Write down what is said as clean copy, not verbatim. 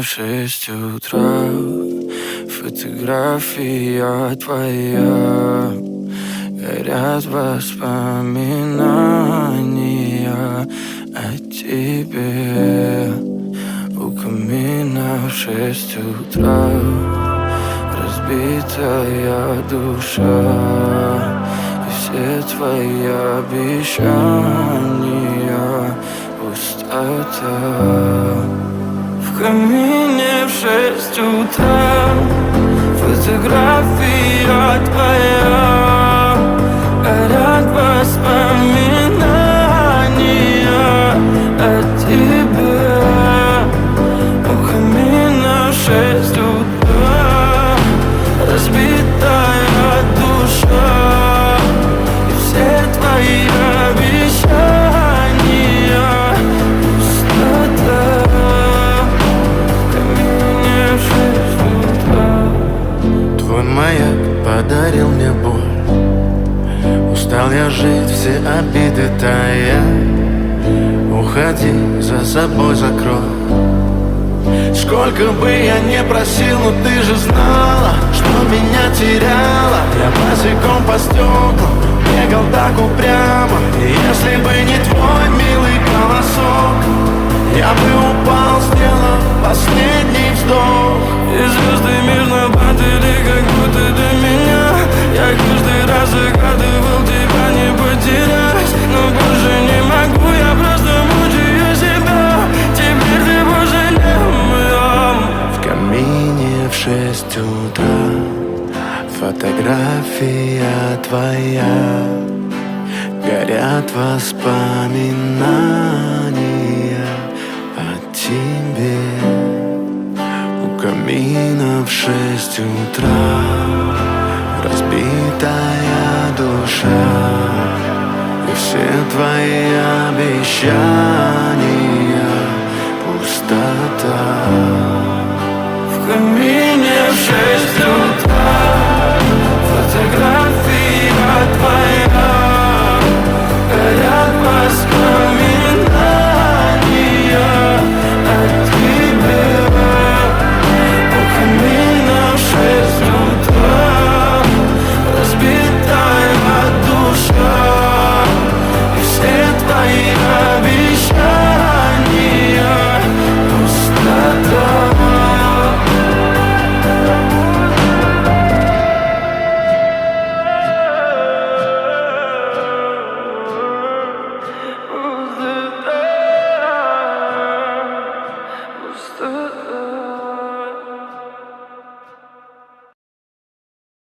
в 6 утра. Фотография твоя, горят воспоминания о тебе. У камина в 6 утра, разбитая душа, и все твои обещания пустота. В камине в 6 утра, фотография твоя, горят воспоминания о тебе. У камина в 6 утра, разбитая душа, и все твои обещания пустота. В камине в 6 утра. Твой маяк подарил мне боль. Устал я жить, все обиды тая. Уходи, за собой закрой. Сколько бы я не просил, но ты же знала, что меня теряла. Я босиком по стеклам бегал так упрямо. И если бы не твой милый голосок, я бы упал, сделав последний вздох. И звезды мирно падали, как будто до меня. Я каждый раз загадывал тебя не потерять, но больше не могу, я просто мучаю себя. Теперь ты больше не моя. В камине в 6 утра, фотография твоя, горят воспоминания о тебе. У камина в 6 утра, разбитая душа, и все твои обещания пустота. В камине в 6 утра, фотография твоя, горят воспоминания о тебе. У камина в 6 утра, разбитая душа, и все твои обещания пустота. Пустота.